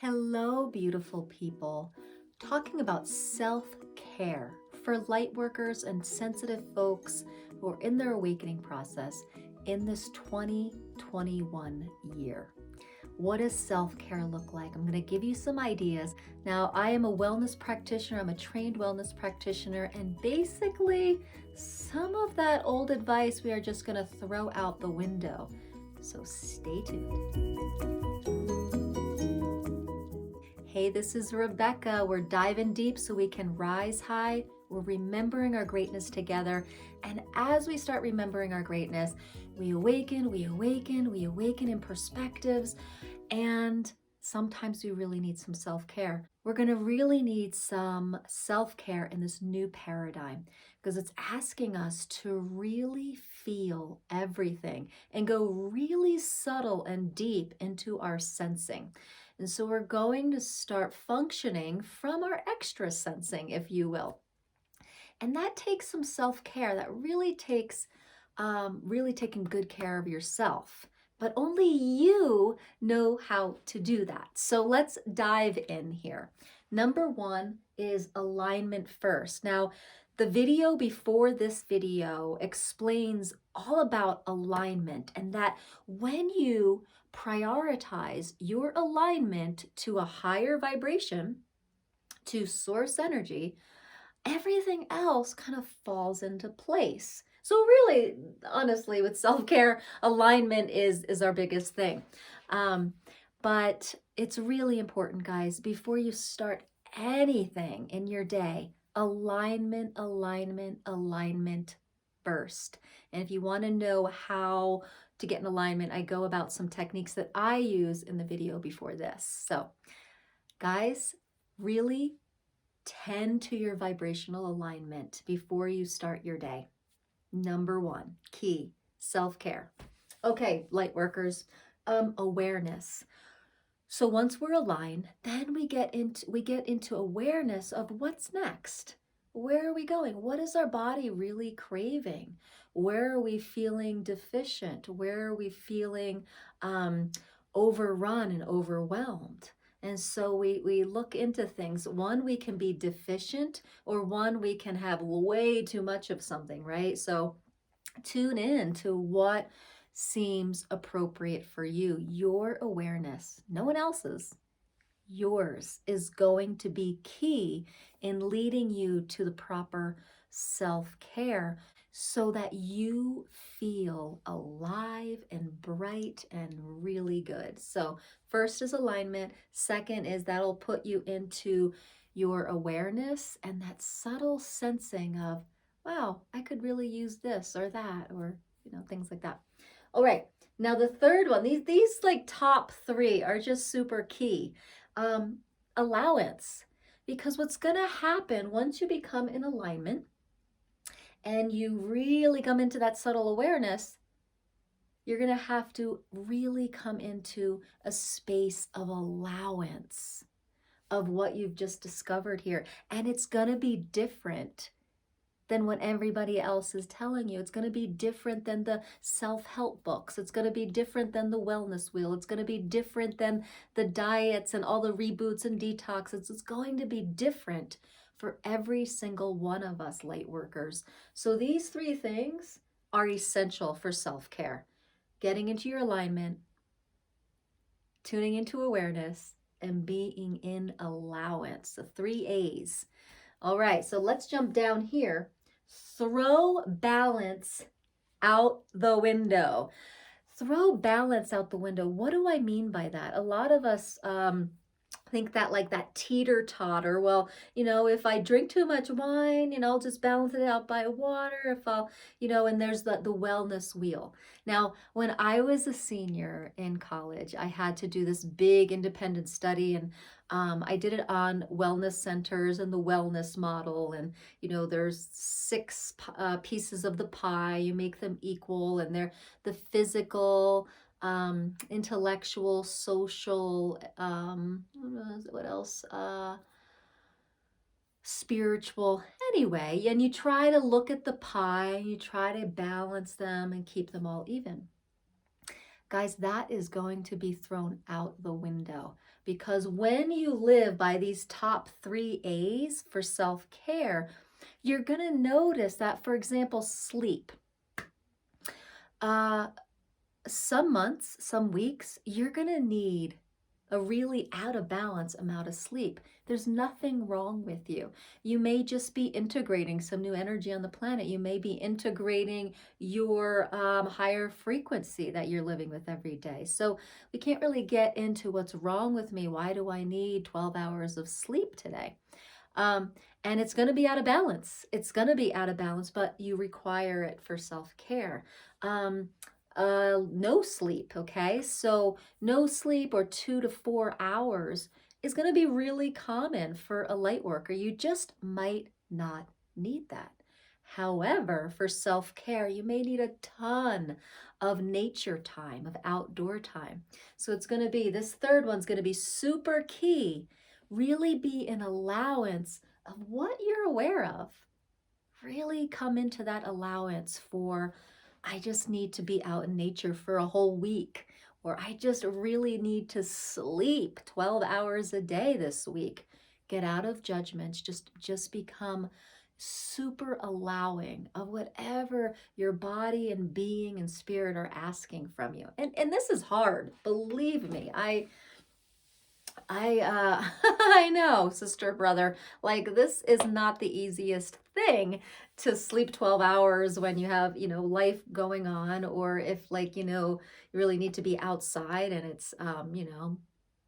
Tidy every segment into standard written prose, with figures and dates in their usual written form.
Hello, beautiful people. Talking about self-care for light workers and sensitive folks who are in their awakening process in this 2021 year. What does self-care look like? I'm going to give you some ideas. Now, I am a wellness practitioner. I'm a trained wellness practitioner, and basically some of that old advice we are just going to throw out the window. So stay tuned. Hey, this is Rebecca. We're diving deep so we can rise high. We're remembering our greatness together. And as we start remembering our greatness, we awaken in perspectives. And sometimes we really need some self-care. We're going to really need some self-care in this new paradigm because it's asking us to really feel everything and go really subtle and deep into our sensing. And so we're going to start functioning from our extra sensing, if you will. And that takes some self-care. That really takes really taking good care of yourself. But only you know how to do that. So let's dive in here. Number one is alignment first. Now, the video before this video explains all about alignment and that when you prioritize your alignment to a higher vibration, to source energy, everything else kind of falls into place. So really, honestly, with self-care, alignment is our biggest thing. But it's really important, guys, before you start anything in your day, alignment first. And if you want to know how to get in alignment, I go about some techniques that I use in the video before this. So guys, really tend to your vibrational alignment before you start your day. Number one, key, self-care. Okay, light workers, awareness. So once we're aligned, then we get into awareness of what's next. Where are we going? What is our body really craving? Where are we feeling deficient? Where are we feeling overrun and overwhelmed? And so we look into things. One, we can be deficient, or one, we can have way too much of something, right? So tune in to what seems appropriate for you. Your awareness, no one else's, yours, is going to be key in leading you to the proper self-care so that you feel alive and bright and really good. So first is alignment. Second is that'll put you into your awareness and that subtle sensing of, wow, I could really use this or that, or, things like that. All right. Now the third one, these like top three are just super key. Allowance. Because what's going to happen once you become in alignment and you really come into that subtle awareness, you're going to have to really come into a space of allowance of what you've just discovered here. And it's going to be different than what everybody else is telling you. It's going to be different than the self-help books. It's going to be different than the wellness wheel. It's going to be different than the diets and all the reboots and detoxes. It's going to be different for every single one of us light workers. So these three things are essential for self-care. Getting into your alignment, tuning into awareness, and being in allowance. The 3 A's. All right, so let's jump down here. Throw balance out the window. Throw balance out the window. What do I mean by that? A lot of us think that like that teeter-totter. Well, if I drink too much wine, I'll just balance it out by water. If I'll, and there's the wellness wheel. Now, when I was a senior in college, I had to do this big independent study, and I did it on wellness centers and the wellness model. And, there's 6 pieces of the pie. You make them equal, and they're the physical, intellectual, social, what else? Spiritual. Anyway, and you try to look at the pie, you try to balance them and keep them all even. Guys, that is going to be thrown out the window Because when you live by these top 3 A's for self-care, you're going to notice that, for example, sleep. Some months, some weeks, you're going to need a really out of balance amount of sleep. There's nothing wrong with you. You may just be integrating some new energy on the planet. You may be integrating your higher frequency that you're living with every day. So we can't really get into what's wrong with me. Why do I need 12 hours of sleep today? And it's going to be out of balance. It's going to be out of balance, but you require it for self-care. No sleep, okay? So no sleep or 2 to 4 hours is going to be really common for a light worker. You just might not need that. However, for self-care, you may need a ton of nature time, of outdoor time. So it's going to be, this third one's going to be super key. Really be an allowance of what you're aware of. Really come into that allowance for, I just need to be out in nature for a whole week, or I just really need to sleep 12 hours a day this week. Get out of judgments, just become super allowing of whatever your body and being and spirit are asking from you. And this is hard, believe me. I I know, sister, brother, like this is not the easiest thing to sleep 12 hours when you have, life going on, or if like, you really need to be outside and it's,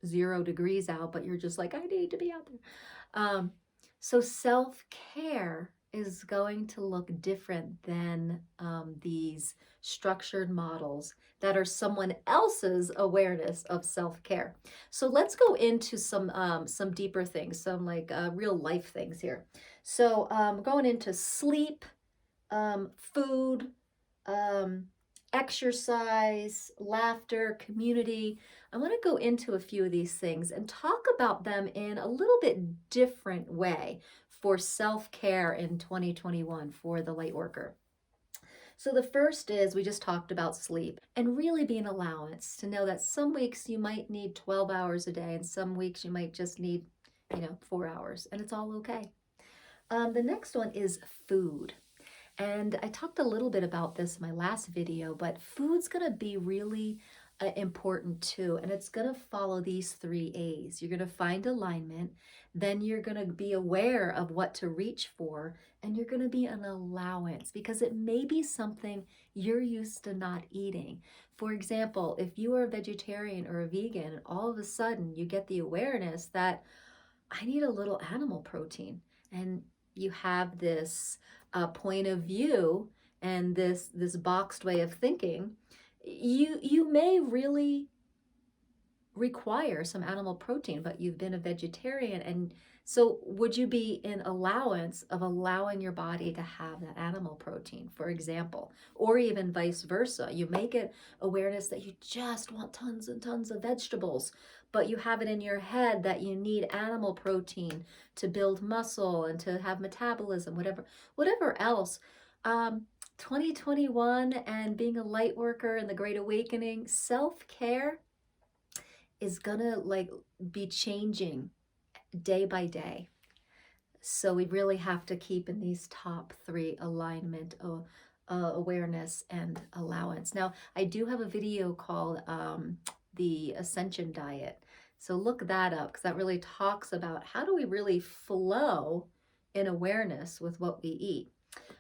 0 degrees out, but you're just like, I need to be out there. So self-care is going to look different than these structured models that are someone else's awareness of self-care. So let's go into some deeper things, some like real life things here. So going into sleep, food, exercise, laughter, community. I want to go into a few of these things and talk about them in a little bit different way for self-care in 2021 for the light worker. So the first is, we just talked about sleep, and really be an allowance to know that some weeks you might need 12 hours a day and some weeks you might just need, 4 hours, and it's all okay. The next one is food. And I talked a little bit about this in my last video, but food's going to be really important too. And it's going to follow these 3 A's. You're going to find alignment, then you're going to be aware of what to reach for, and you're going to be an allowance because it may be something you're used to not eating. For example, if you are a vegetarian or a vegan, and all of a sudden you get the awareness that I need a little animal protein, and you have this point of view and this boxed way of thinking, you may really require some animal protein, but you've been a vegetarian. And so would you be in allowance of allowing your body to have that animal protein, for example, or even vice versa? You may get awareness that you just want tons and tons of vegetables, but you have it in your head that you need animal protein to build muscle and to have metabolism, whatever else. 2021 and being a light worker in the Great Awakening, self-care is gonna be changing day by day. So we really have to keep in these top 3: alignment, awareness, and allowance. Now, I do have a video called the Ascension Diet. So look that up, because that really talks about how do we really flow in awareness with what we eat.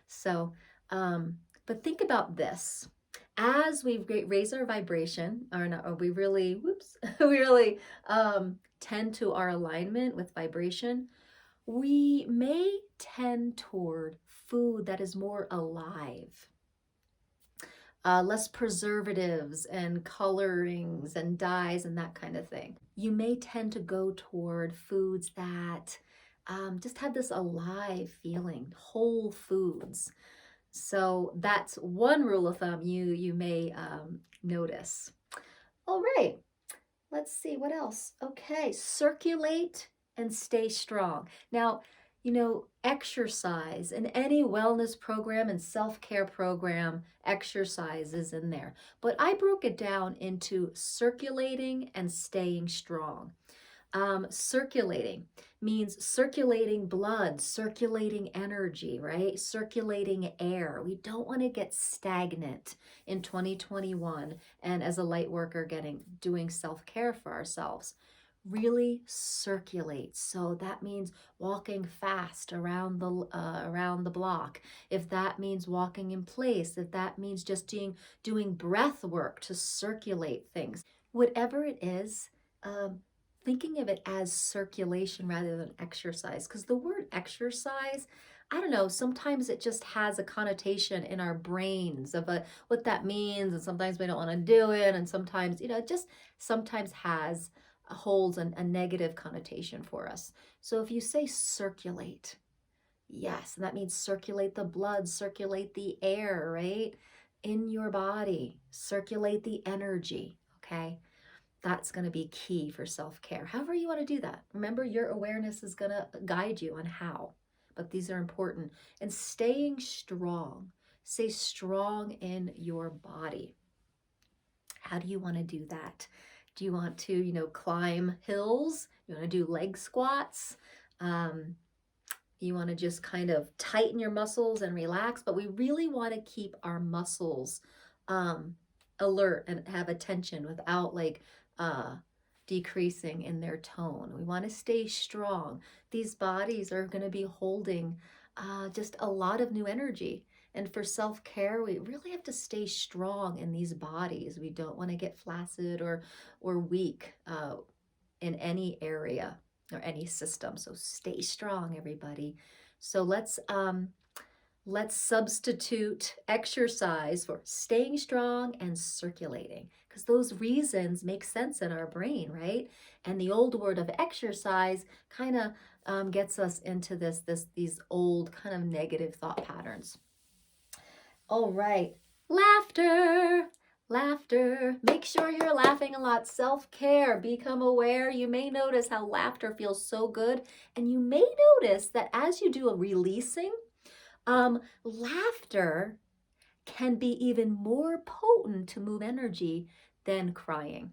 So, but think about this. As we raise our vibration, we really tend to our alignment with vibration, we may tend toward food that is more alive. Less preservatives and colorings and dyes and that kind of thing. You may tend to go toward foods that just have this alive feeling, whole foods. So that's one rule of thumb you may notice. All right, let's see what else. Okay, circulate and stay strong. Now, exercise and any wellness program and self-care program, exercise is in there. But I broke it down into circulating and staying strong. Circulating means circulating blood, circulating energy, right? Circulating air. We don't want to get stagnant in 2021 and as a light worker doing self-care for ourselves. Really circulate. So that means walking fast around the block. If that means walking in place, if that means just doing breath work to circulate things, whatever it is, thinking of it as circulation rather than exercise. Because the word exercise, I don't know, sometimes it just has a connotation in our brains of what that means, and sometimes we don't want to do it, and sometimes, it just sometimes holds a negative connotation for us. So if you say circulate, yes, and that means circulate the blood, circulate the air, right? In your body, circulate the energy, okay? That's going to be key for self-care. However you want to do that. Remember, your awareness is going to guide you on how, but these are important. And staying strong. Stay strong in your body. How do you want to do that? Do you want to, climb hills? You want to do leg squats? You want to just kind of tighten your muscles and relax, but we really want to keep our muscles alert and have attention without decreasing in their tone. We want to stay strong. These bodies are going to be holding just a lot of new energy. And for self-care, we really have to stay strong in these bodies. We don't want to get flaccid or weak in any area or any system. So stay strong, everybody. So let's substitute exercise for staying strong and circulating, because those reasons make sense in our brain, right? And the old word of exercise kind of gets us into these old kind of negative thought patterns. All right, laughter. Laughter. Make sure you're laughing a lot. Self-care. Become aware. You may notice how laughter feels so good. And you may notice that as you do a releasing, laughter can be even more potent to move energy than crying.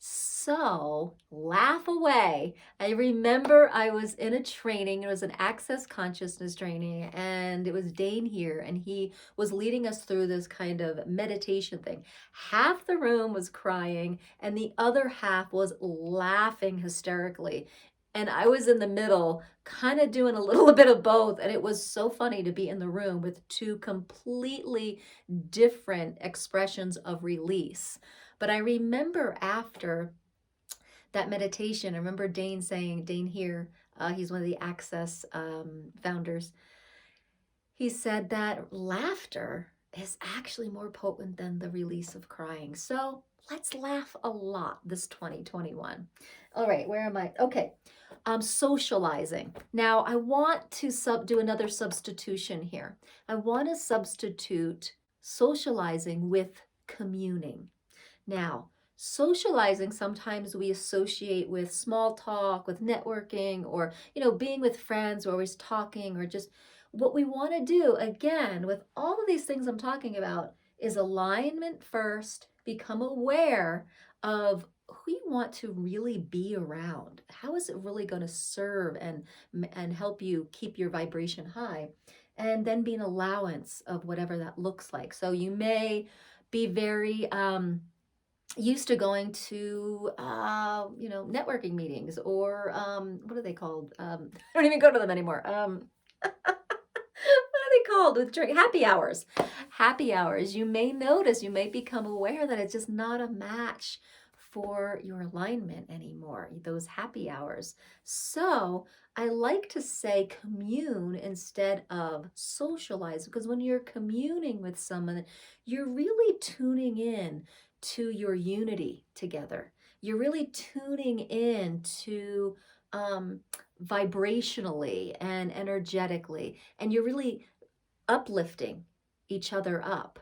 So laugh away. I remember I was in a training. It was an access consciousness training, and it was Dane here, and he was leading us through this kind of meditation thing. Half the room was crying and the other half was laughing hysterically. And I was in the middle, kind of doing a little bit of both. And it was so funny to be in the room with two completely different expressions of release. But I remember after that meditation, I remember Dane here, he's one of the Access founders. He said that laughter is actually more potent than the release of crying. So let's laugh a lot this 2021. All right, where am I? Okay, socializing. Now I want to do another substitution here. I want to substitute socializing with communing. Now, socializing, sometimes we associate with small talk, with networking, or, being with friends, or always talking, or just what we want to do, again, with all of these things I'm talking about, is alignment first, become aware of who you want to really be around. How is it really going to serve and help you keep your vibration high? And then be an allowance of whatever that looks like. So you may be very used to going to, networking meetings, or what are they called? I don't even go to them anymore. What are they called with drink? Happy hours. Happy hours. You may notice, you may become aware that it's just not a match for your alignment anymore, those happy hours. So I like to say commune instead of socialize, because when you're communing with someone, you're really tuning in to your unity together. You're really tuning in to vibrationally and energetically, and you're really uplifting each other up.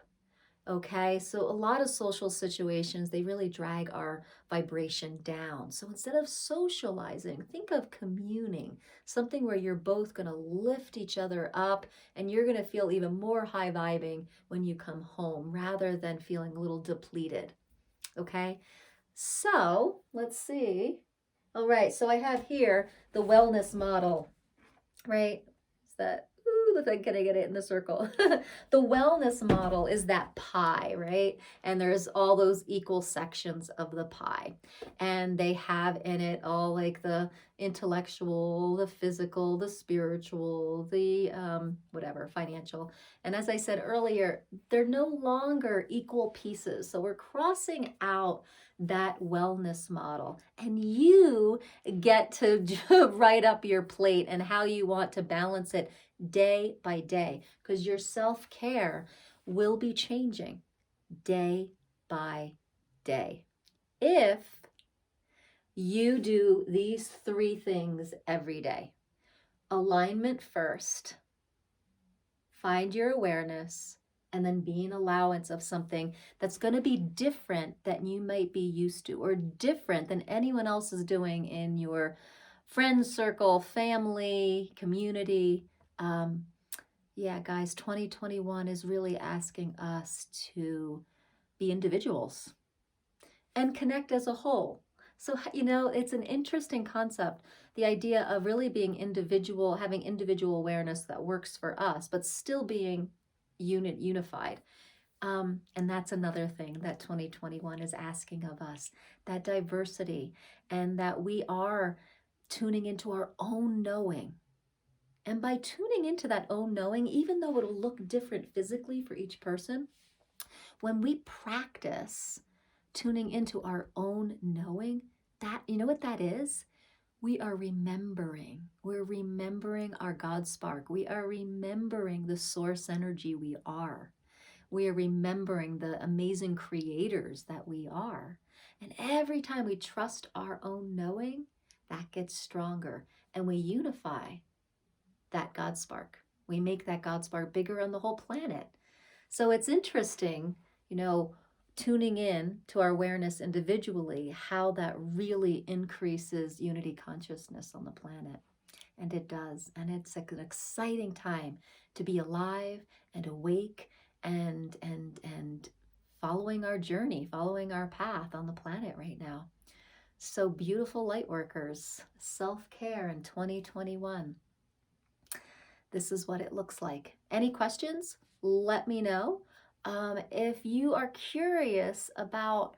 Okay, so a lot of social situations, they really drag our vibration down. So instead of socializing, think of communing, something where you're both going to lift each other up, and you're going to feel even more high vibing when you come home, rather than feeling a little depleted. Okay, so let's see. All right, so I have here the wellness model, right? Is that, ooh, can I get it in the circle? The wellness model is that pie, right? And there's all those equal sections of the pie. And they have in it all like the intellectual, the physical, the spiritual, the whatever, financial. And as I said earlier, they're no longer equal pieces. So we're crossing out that wellness model, and you get to write up your plate and how you want to balance it day by day, because your self-care will be changing day by day if you do these 3 things every day. Alignment first, find your awareness, and then be an allowance of something that's going to be different than you might be used to, or different than anyone else is doing in your friend circle, family, community. Yeah, guys, 2021 is really asking us to be individuals and connect as a whole. So, it's an interesting concept, the idea of really being individual, having individual awareness that works for us, but still being unified. And that's another thing that 2021 is asking of us, that diversity, and that we are tuning into our own knowing. And by tuning into that own knowing, even though it'll look different physically for each person, when we practice tuning into our own knowing, that, you know what that is? We are remembering. We're remembering our God spark. We are remembering the source energy we are. We are remembering the amazing creators that we are. And every time we trust our own knowing, that gets stronger. And we unify that God spark. We make that God spark bigger on the whole planet. So it's interesting, tuning in to our awareness individually, how that really increases unity consciousness on the planet. And it does. And it's like an exciting time to be alive and awake and following our journey, following our path on the planet right now. So beautiful, Lightworkers, self-care in 2021. This is what it looks like. Any questions? Let me know. If you are curious about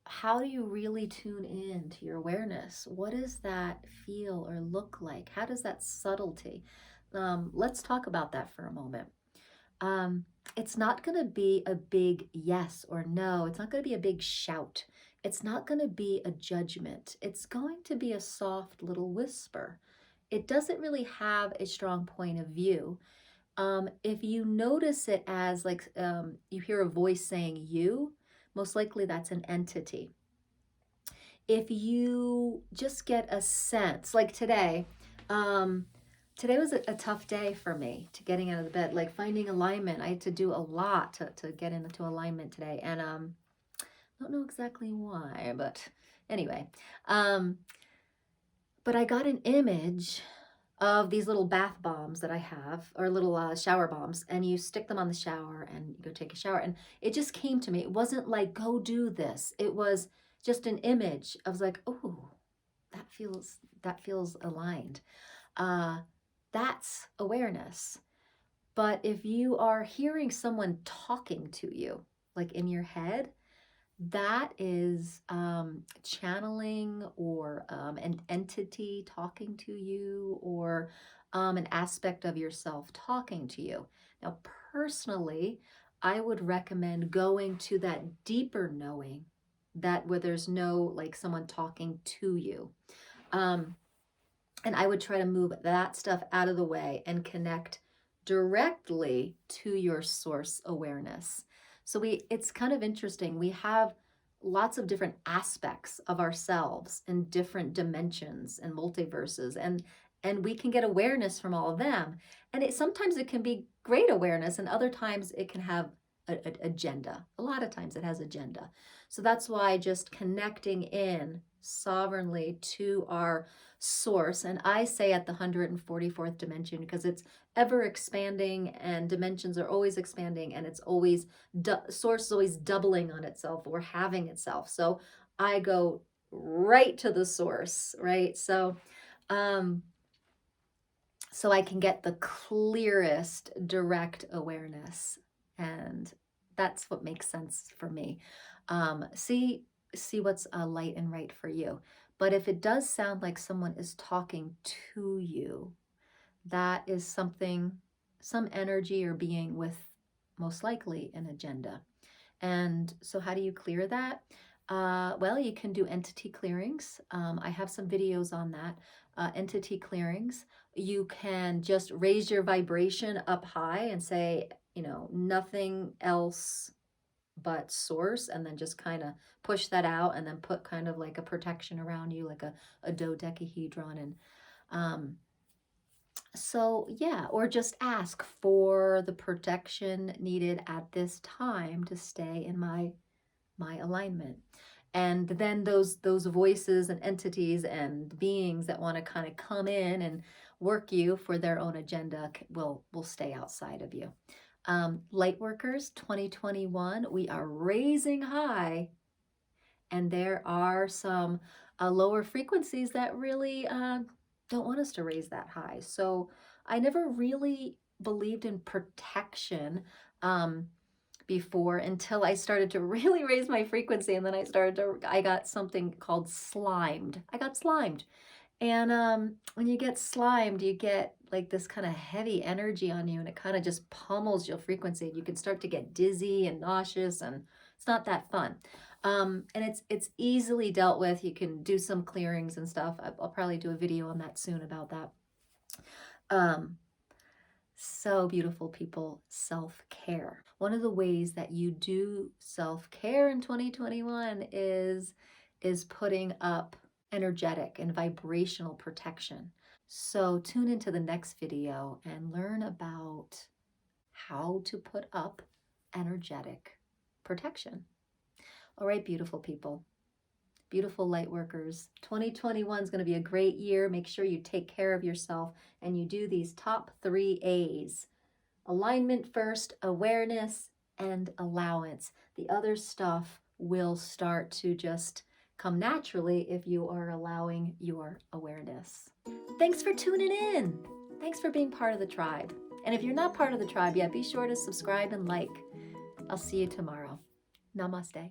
how do you really tune in to your awareness, what does that feel or look like? How does that subtlety? Let's talk about that for a moment. It's not going to be a big yes or no. It's not going to be a big shout. It's not going to be a judgment. It's going to be a soft little whisper. It doesn't really have a strong point of view. If you notice it as like you hear a voice saying you, most likely that's an entity. If you just get a sense, like today was a tough day for me to getting out of the bed, like finding alignment. I had to do a lot to get into alignment today. And I don't know exactly why, but anyway. But I got an image of these little bath bombs that I have, or little shower bombs, and you stick them on the shower and you go take a shower. And it just came to me. It wasn't like, go do this. It was just an image. I was like, oh, that feels aligned. That's awareness. But if you are hearing someone talking to you, like in your head, that is channeling, or an entity talking to you, or an aspect of yourself talking to you. Now, personally, I would recommend going to that deeper knowing, that where there's no like someone talking to you. And I would try to move that stuff out of the way and connect directly to your source awareness. So it's kind of interesting. We have lots of different aspects of ourselves in different dimensions and multiverses, and we can get awareness from all of them. And sometimes it can be great awareness, and other times it can have an agenda. A lot of times it has agenda. So that's why just connecting in sovereignly to our source, and I say at the 144th dimension, because it's ever expanding and dimensions are always expanding, and it's always source is always doubling on itself or having itself. So I go right to the source, right? So I can get the clearest direct awareness, and that's what makes sense for me. See what's light and right for you. But if it does sound like someone is talking to you, that is something, some energy or being with most likely an agenda. And so how do you clear that? Well, you can do entity clearings. I have some videos on that. Entity clearings. You can just raise your vibration up high and say, nothing else but source, and then just kind of push that out, and then put kind of like a protection around you, like a dodecahedron. And so yeah, or just ask for the protection needed at this time to stay in my alignment. And then those voices and entities and beings that want to kind of come in and work you for their own agenda will stay outside of you. Lightworkers 2021, we are raising high, and there are some lower frequencies that really don't want us to raise that high. So I never really believed in protection before, until I started to really raise my frequency, and then I got something called slimed. I got slimed. And when you get slimed, you get like this kind of heavy energy on you, and it kind of just pummels your frequency. You can start to get dizzy and nauseous, and it's not that fun. And it's easily dealt with. You can do some clearings and stuff. I'll probably do a video on that soon about that. So beautiful, people. Self-care. One of the ways that you do self-care in 2021 is putting up energetic and vibrational protection. So tune into the next video and learn about how to put up energetic protection. All right, beautiful people. Beautiful light workers. 2021 is going to be a great year. Make sure you take care of yourself and you do these top 3 A's. Alignment first, awareness, and allowance. The other stuff will start to just come naturally if you are allowing your awareness. Thanks for tuning in. Thanks for being part of the tribe. And if you're not part of the tribe yet, be sure to subscribe and like. I'll see you tomorrow. Namaste.